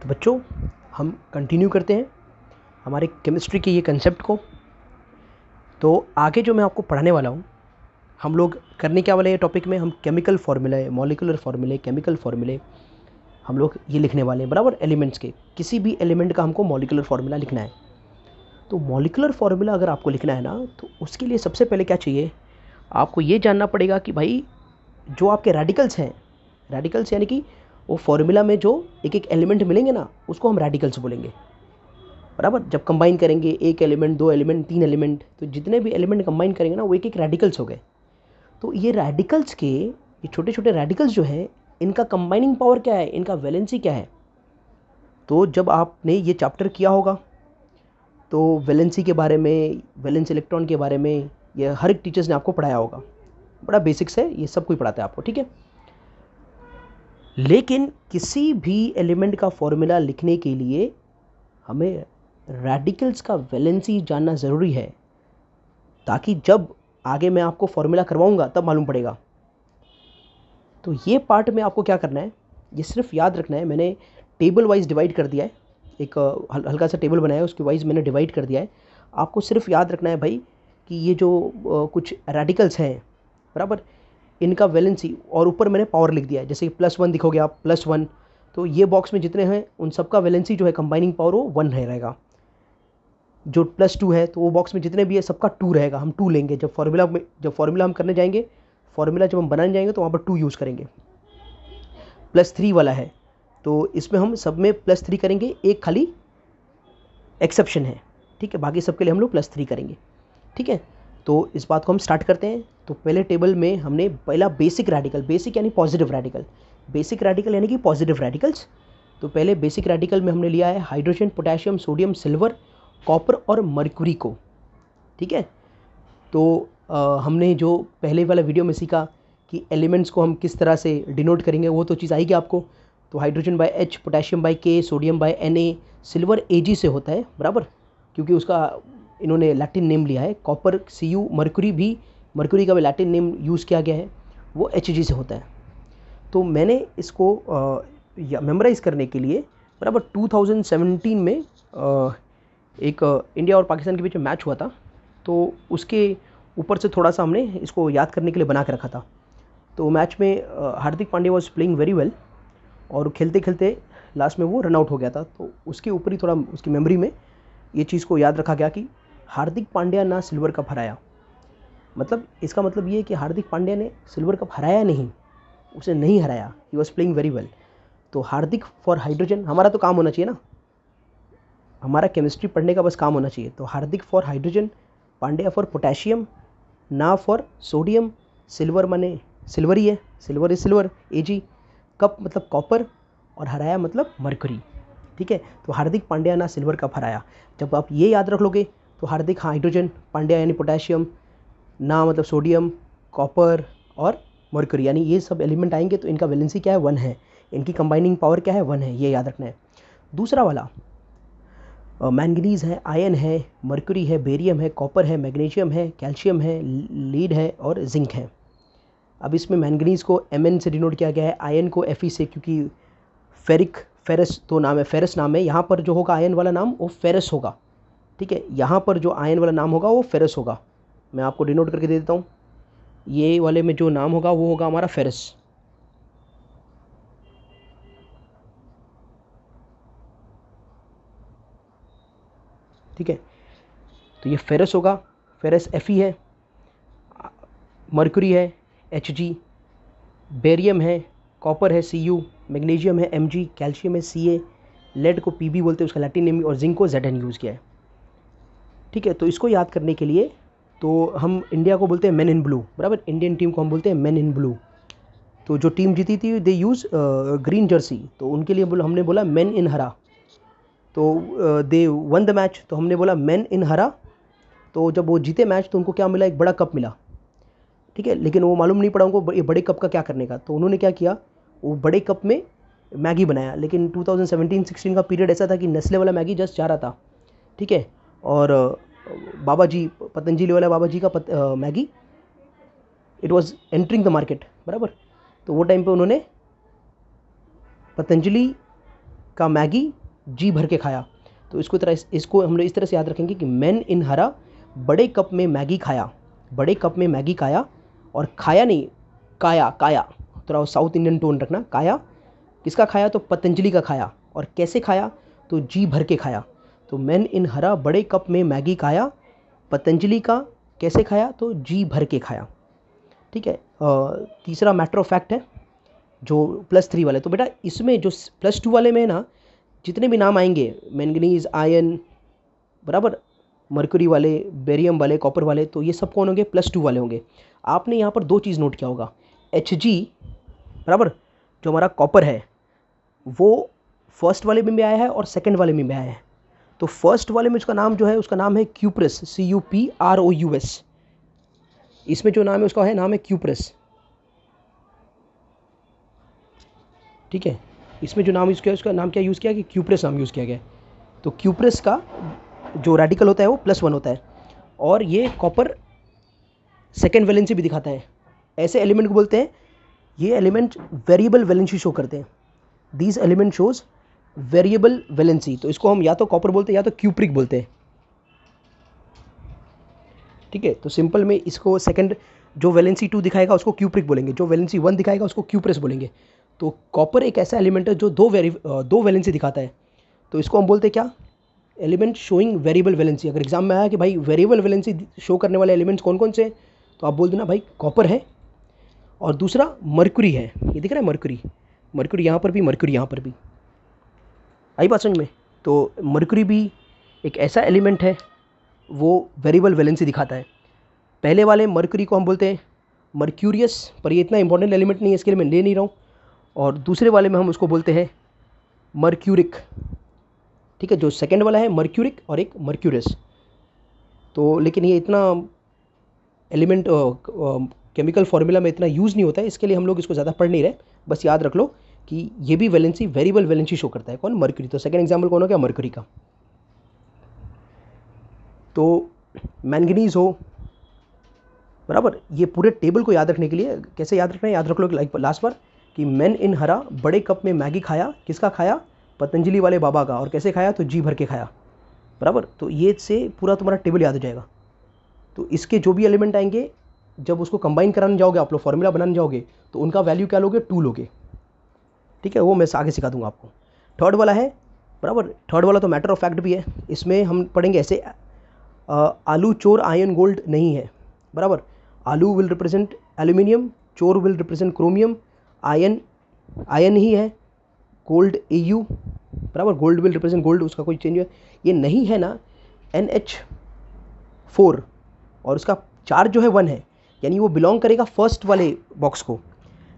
तो बच्चों, हम कंटिन्यू करते हैं हमारे केमिस्ट्री के ये कंसेप्ट को। तो आगे जो मैं आपको पढ़ाने वाला हूँ, हम लोग करने क्या वाले हैं टॉपिक में, हम केमिकल फार्मूले, मॉलिक्यूलर फार्मूले, केमिकल फार्मूले हम लोग ये लिखने वाले हैं, बराबर। एलिमेंट्स के किसी भी एलिमेंट का हमको मॉलिक्यूलर फार्मूला लिखना है। तो मॉलिक्यूलर फार्मूला अगर आपको लिखना है ना, तो उसके लिए सबसे पहले क्या चाहिए, आपको ये जानना पड़ेगा कि भाई जो आपके रेडिकल्स हैं, रेडिकल्स यानी कि वो फार्मूला में जो एक एक एलिमेंट मिलेंगे ना, उसको हम रेडिकल्स बोलेंगे, बराबर। जब कंबाइन करेंगे एक एलिमेंट, दो एलिमेंट, तीन एलिमेंट, तो जितने भी एलिमेंट कंबाइन करेंगे ना, वो एक एक रेडिकल्स हो गए। तो ये रेडिकल्स के, ये छोटे छोटे रेडिकल्स जो हैं, इनका कंबाइनिंग पावर क्या है, इनका वैलेंसी क्या है। तो जब आपने ये चैप्टर किया होगा तो वैलेंसी के बारे में, वैलेंस इलेक्ट्रॉन के बारे में, ये हर एक टीचर्स ने आपको पढ़ाया होगा। बड़ा बेसिक्स है, ये सब कोई पढ़ाता है आपको, ठीक है। लेकिन किसी भी एलिमेंट का फॉर्मूला लिखने के लिए हमें रेडिकल्स का वैलेंसी जानना ज़रूरी है, ताकि जब आगे मैं आपको फॉर्मूला करवाऊंगा तब मालूम पड़ेगा। तो ये पार्ट में आपको क्या करना है, ये सिर्फ याद रखना है। मैंने टेबल वाइज डिवाइड कर दिया है, एक हल्का सा टेबल बनाया है, उसके वाइज मैंने डिवाइड कर दिया है। आपको सिर्फ याद रखना है भाई कि ये जो कुछ रेडिकल्स हैं, बराबर, इनका वैलेंसी, और ऊपर मैंने पावर लिख दिया है। जैसे +1 दिखोगे आप, +1, तो ये बॉक्स में जितने हैं उन सबका वैलेंसी जो है, कंबाइनिंग पावर, वो 1 रहेगा। जो +2 है तो वो बॉक्स में जितने भी है सबका 2 रहेगा। हम 2 लेंगे जब फॉर्मूला हम करने जाएंगे, फॉर्मूला जब हम बनाने जाएंगे तो वहाँ पर 2 यूज़ करेंगे। +3 वाला है तो इसमें हम सब में +3 करेंगे, एक खाली एक्सेप्शन है, ठीक है। बाकी सबके लिए हम लोग +3 करेंगे, ठीक है। तो इस बात को हम स्टार्ट करते हैं। तो पहले टेबल में हमने पहला बेसिक रेडिकल, बेसिक यानी पॉजिटिव रेडिकल, बेसिक रेडिकल यानी कि पॉजिटिव रेडिकल्स। तो पहले बेसिक रेडिकल में हमने लिया है hydrogen, potassium, sodium, silver, copper और मर्क्यूरी को, ठीक है। तो हमने जो पहले वाला वीडियो में सीखा कि एलिमेंट्स को हम किस तरह से डिनोट करेंगे, वो तो चीज़ आएगी आपको। तो hydrogen by H, potassium by K, sodium by Na, silver Ag से होता है, बराबर, क्योंकि उसका इन्होंने लैटिन नेम लिया है। कॉपर Cu, मर्क्यूरी भी, मर्क्यूरी का भी लैटिन नेम यूज़ किया गया है, वो Hg से होता है। तो मैंने इसको मेमोराइज़ करने के लिए, बराबर, 2017 में एक इंडिया और पाकिस्तान के बीच में मैच हुआ था, तो उसके ऊपर से थोड़ा सा हमने इसको याद करने के लिए बना के रखा था। तो मैच में Hardik Pandya was playing very well, और खेलते खेलते लास्ट में वो रन आउट हो गया था। तो उसके ऊपर ही थोड़ा उसकी मेमोरी में ये चीज़ को याद रखा गया कि हार्दिक पांड्या ना सिल्वर कप हराया। मतलब इसका मतलब ये है कि हार्दिक पांड्या ने सिल्वर कप हराया नहीं, उसे नहीं हराया, he was playing very well. तो हार्दिक फॉर हाइड्रोजन, हमारा तो काम होना चाहिए ना, हमारा केमिस्ट्री पढ़ने का बस काम होना चाहिए। तो Hardik for hydrogen, Pandya for potassium, ना फॉर सोडियम, सिल्वर माने सिल्वर ही है, silver is silver, Ag, cup मतलब कॉपर, और हराया मतलब मर्क्यूरी, ठीक है। तो हार्दिक पांड्या ना सिल्वर कप हराया। जब आप ये याद रख लोगे तो हार्दिक हाइड्रोजन, पांड्या यानी पोटेशियम, ना मतलब सोडियम, कॉपर और मर्क्यूरी, यानी ये सब एलिमेंट आएंगे तो इनका वैलेंसी क्या है, 1 है। इनकी कंबाइनिंग पावर क्या है, 1 है, ये याद रखना है। दूसरा वाला मैंगनीज़ है, आयन है, मर्क्यूरी है, बेरियम है, कॉपर है, मैग्नीशियम है, कैल्शियम है, लीड है और जिंक है। अब इसमें मैंगनीज़ को Mn से डिनोट किया गया है, आयन को Fe से, क्योंकि फेरस तो नाम है, फेरस नाम है। यहाँ पर जो होगा आयन वाला नाम वो फेरस होगा, ठीक है। यहाँ पर जो आयन वाला नाम होगा वो फेरस होगा। मैं आपको डिनोट करके दे देता हूँ, ये वाले में जो नाम होगा वो होगा हमारा फेरस, ठीक है। तो ये फेरस होगा, फेरस Fe है, मर्क्यूरी है Hg, बेरियम है, कॉपर है Cu, मैग्नीशियम है Mg, कैल्शियम है Ca, लेड को Pb बोलते हैं, उसका लैटिन नेम, और जिंक को Zn यूज़ किया है, ठीक है। तो इसको याद करने के लिए तो हम इंडिया को बोलते हैं मैन इन ब्लू, बराबर, इंडियन टीम को हम बोलते हैं मैन इन ब्लू। तो जो टीम जीती थी दे यूज़ ग्रीन जर्सी, तो उनके लिए हमने बोला मैन इन हरा। तो दे वन द मैच, तो हमने बोला मैन इन हरा। तो जब वो जीते मैच तो उनको क्या मिला, एक बड़ा कप मिला, ठीक है। लेकिन वो मालूम नहीं पड़ा उनको ये बड़े कप का क्या करने का। तो उन्होंने क्या किया, वो बड़े कप में मैगी बनाया। लेकिन 2017-16 का पीरियड ऐसा था कि नेस्ले वाला मैगी जस्ट जा रहा था, ठीक है। और बाबा जी, पतंजलि वाला बाबा जी का Maggi, it was entering the market, बराबर। तो वो टाइम पे उन्होंने पतंजलि का मैगी जी भर के खाया। तो इसको हम लोग इस तरह से याद रखेंगे कि मैन इन हरा बड़े कप में मैगी खाया, बड़े कप में मैगी खाया, और खाया नहीं, काया, काया, थोड़ा साउथ इंडियन टोन रखना। काया किसका खाया? तो पतंजलि का खाया। और कैसे खाया? तो जी भर के खाया। तो मैन इन हरा बड़े कप में मैगी खाया, पतंजलि का कैसे खाया? तो जी भर के खाया। ठीक है। तीसरा मैटर ऑफ फैक्ट है जो +3 वाले। तो बेटा इसमें जो +2 वाले में ना जितने भी नाम आएंगे, मैंगनीज, आयन, बराबर, मर्क्यूरी वाले, बेरियम वाले, कॉपर वाले, तो ये सब कौन होंगे? +2 वाले होंगे। आपने यहाँ पर 2 चीज़ नोट किया होगा। Hg, बराबर, जो हमारा कॉपर है वो फर्स्ट वाले में भी आया है और सेकंड वाले में भी आया है। तो फर्स्ट वाले में उसका नाम जो है, उसका नाम है क्यूप्रस, CuProus। इसमें जो नाम है उसका नाम है क्यूप्रस। ठीक है। इसमें जो नाम यूज़ किया उसका नाम क्या यूज़ किया? कि क्यूप्रस नाम यूज़ किया गया। तो क्यूप्रस का जो रेडिकल होता है वो +1 होता है, और ये कॉपर सेकेंड वैलेंसी भी दिखाता है। ऐसे एलिमेंट को बोलते हैं, ये एलिमेंट वेरिएबल वैलेंसी शो करते हैं। These element shows variable valency. तो इसको हम या तो कॉपर बोलते हैं या तो क्यूप्रिक बोलते हैं। ठीक है। तो सिंपल में इसको सेकंड जो वैलेंसी 2 दिखाएगा उसको क्यूप्रिक बोलेंगे, जो वैलेंसी 1 दिखाएगा उसको क्यूप्रस बोलेंगे। तो कॉपर एक ऐसा एलिमेंट है जो दो वैलेंसी दिखाता है। तो इसको हम बोलते हैं क्या? Element showing variable valency. अगर एग्जाम में आया कि भाई वेरिएबल वैलेंसी शो करने वाले एलिमेंट्स कौन कौन से, तो आप बोल देना भाई कॉपर है, और दूसरा मर्क्यूरी है। ये दिख रहा है मर्क्यूरी, मर्क्यूरी यहाँ पर भी, मर्क्यूरी यहाँ पर भी। आई बात समझ में? तो मर्क्यूरी भी एक ऐसा एलिमेंट है वो वेरिएबल वैलेंसी दिखाता है। पहले वाले मर्क्यूरी को हम बोलते हैं मर्क्यूरियस, पर ये इतना इंपॉर्टेंट एलिमेंट नहीं है, इसके लिए मैं ले नहीं रहा हूँ। और दूसरे वाले में हम उसको बोलते हैं मर्क्यूरिक। ठीक है। जो सेकंड वाला है मर्क्यूरिक और एक मर्क्यूरियस। तो लेकिन ये इतना एलिमेंट केमिकल फार्मूला में इतना यूज़ नहीं होता है, इसके लिए हम लोग इसको ज़्यादा पढ़ नहीं रहे। बस याद रख लो कि ये भी वैलेंसी, वेरिएबल वैलेंसी शो करता है। कौन? मर्क्यूरी। तो सेकंड एग्जाम्पल कौन हो गया? मर्क्यूरी का। तो मैंगनीज हो, बराबर। ये पूरे टेबल को याद रखने के लिए कैसे याद रखना है? याद रख लो लाइक लास्ट बार कि मैन इन हरा बड़े कप में मैगी खाया, किसका खाया? पतंजलि वाले बाबा का। और कैसे खाया? तो जी भर के खाया, बराबर। तो ये से पूरा तुम्हारा टेबल याद हो जाएगा। तो इसके जो भी एलिमेंट आएंगे, जब उसको कंबाइन कराने जाओगे, आप लोग फॉर्मूला बनाने जाओगे, तो उनका वैल्यू क्या लोगे? 2 लोगे। ठीक है। वो मैं आगे सिखा दूंगा आपको। थर्ड वाला है, बराबर। थर्ड वाला तो मैटर ऑफ फैक्ट भी है। इसमें हम पढ़ेंगे ऐसे, आलू चोर आयन गोल्ड नहीं है, बराबर। Aloo will represent aluminium, chor will represent chromium, आयन आयन ही है, गोल्ड Au, बराबर। गोल्ड विल रिप्रेजेंट गोल्ड, उसका कोई चेंज है ये नहीं है ना। NH4 और उसका चार्ज जो है 1 है, यानी वो बिलोंग करेगा फर्स्ट वाले बॉक्स को।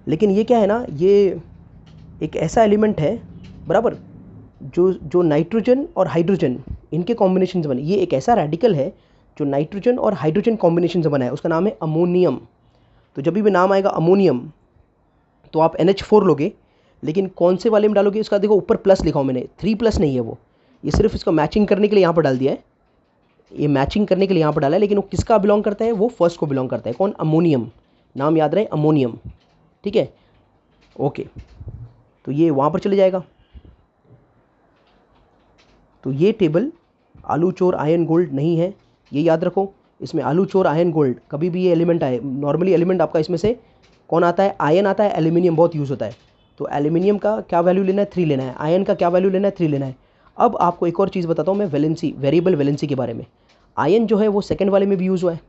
लेकिन ये क्या है ना, ये एक ऐसा एलिमेंट है, बराबर, जो नाइट्रोजन और हाइड्रोजन इनके कॉम्बिनेशन से बने। ये एक ऐसा रेडिकल है जो नाइट्रोजन और हाइड्रोजन कॉम्बिनेशन से बना है, उसका नाम है अमोनियम। तो जब भी नाम आएगा अमोनियम, तो आप NH4 लोगे, लेकिन कौन से वाले में डालोगे? इसका देखो ऊपर प्लस लिखा हूँ मैंने, 3+ नहीं है वो, ये सिर्फ इसको मैचिंग करने के लिए यहाँ पर डाल दिया है। ये मैचिंग करने के लिए यहाँ पर डाला है, लेकिन वो किसका बिलोंग करता है? वो फर्स्ट को बिलोंग करता है। कौन? अमोनियम। नाम याद रहे, अमोनियम। ठीक है। ओके। तो ये वहाँ पर चले जाएगा। तो ये टेबल आलू चोर आयन गोल्ड नहीं है, ये याद रखो। इसमें आलू चोर आयन गोल्ड कभी भी ये एलिमेंट आए, नॉर्मली एलिमेंट आपका इसमें से कौन आता है? आयन आता है। एल्यूमिनियम बहुत यूज़ होता है। तो एल्यूमिनियम का क्या वैल्यू लेना है? 3 लेना है। आयन का क्या वैल्यू लेना है? 3 लेना है। अब आपको एक और चीज़ बताता हूँ मैं, वैलेंसी, वेरिएबल वैलेंसी के बारे में। आयन जो है वो सेकंड वाले में भी यूज़ हुआ है,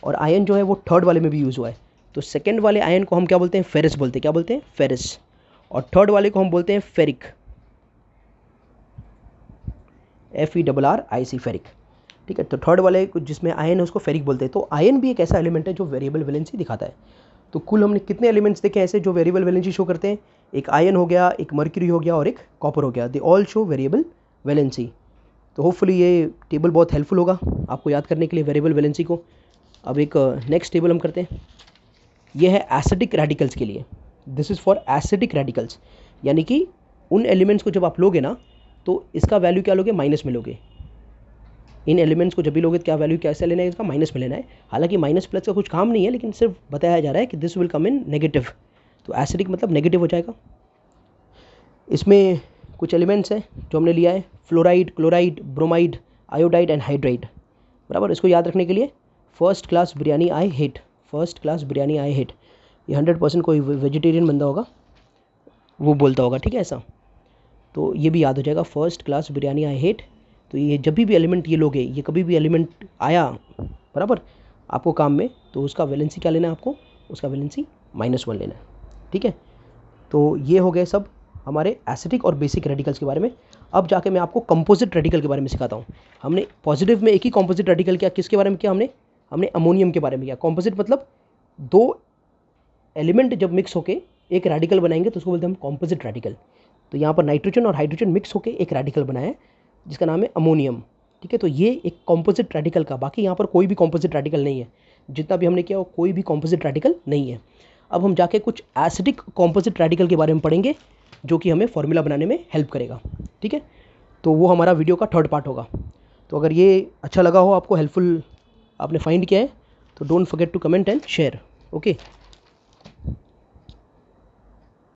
और आयन जो है वो थर्ड वाले में भी यूज़ हुआ है। तो सेकंड वाले आयन को हम क्या बोलते हैं? फेरस बोलते हैं। क्या बोलते हैं? फेरस। और थर्ड वाले को हम बोलते हैं फेरिक, FERRIC, फेरिक। ठीक है। तो थर्ड वाले जिसमें आयन है उसको फेरिक बोलते हैं। तो आयन भी एक ऐसा एलिमेंट है जो वेरिएबल वैलेंसी दिखाता है। तो कुल हमने कितने एलिमेंट्स देखे ऐसे जो वेरिएबल वैलेंसी शो करते हैं? एक आयन हो गया, एक मर्क्यूरी हो गया, और एक कॉपर हो गया। They all show variable valency. तो होपफुली ये टेबल बहुत हेल्पफुल होगा आपको याद करने के लिए वेरिएबल वैलेंसी को। अब एक नेक्स्ट टेबल हम करते हैं। ये है एसिडिक रेडिकल्स के लिए। This is for acidic radicals, यानी कि उन एलिमेंट्स को जब आप लोगे ना, तो इसका वैल्यू क्या लोगे? माइनस में लोगे। इन एलिमेंट्स को जब भी लोगे तो क्या वैल्यू कैसे लेना है? इसका माइनस में लेना है। हालांकि माइनस प्लस का कुछ काम नहीं है, लेकिन सिर्फ बताया जा रहा है कि this will come in negative. तो एसिडिक मतलब नेगेटिव हो जाएगा। इसमें कुछ एलिमेंट्स हैं जो हमने लिया है, fluoride, chloride, bromide, iodide and hydride, बराबर। इसको याद रखने के लिए first class biryani I hate, first class biryani I hate, ये 100% कोई वेजिटेरियन बंदा होगा वो बोलता होगा, ठीक है ऐसा। तो ये भी याद हो जाएगा, first class biryani I hate. तो ये जब भी एलिमेंट ये लोगे, ये कभी भी एलिमेंट आया बराबर आपको काम में, तो उसका वैलेंसी क्या लेना है आपको, उसका वैलेंसी -1 लेना है, ठीक है। तो ये हो गए सब हमारे एसिडिक और बेसिक रेडिकल्स के बारे में। अब जाके मैं आपको कंपोजिट रेडिकल के बारे में सिखाता हूँ। हमने पॉजिटिव में एक ही कंपोजिट रेडिकल किया, किसके बारे में किया हमने अमोनियम के बारे में किया। कंपोजिट मतलब दो एलिमेंट जब मिक्स होके एक रेडिकल बनाएंगे तो उसको बोलते हैं हम कंपोजिट रेडिकल। तो यहाँ पर नाइट्रोजन और हाइड्रोजन मिक्स होके एक रेडिकल बनाया है जिसका नाम है अमोनियम, ठीक है। तो ये एक कंपोजिट रेडिकल का, बाकी यहाँ पर कोई भी कंपोजिट रेडिकल नहीं है, जितना भी हमने किया वो कोई भी कंपोजिट रेडिकल नहीं है। अब हम जाके कुछ एसिडिक कंपोजिट रेडिकल के बारे में पढ़ेंगे जो कि हमें फॉर्मूला बनाने में हेल्प करेगा, ठीक है। तो वो हमारा वीडियो का 3rd पार्ट होगा। तो अगर ये अच्छा लगा हो आपको, हेल्पफुल आपने फाइंड किया है, तो don't forget to comment and share, okay.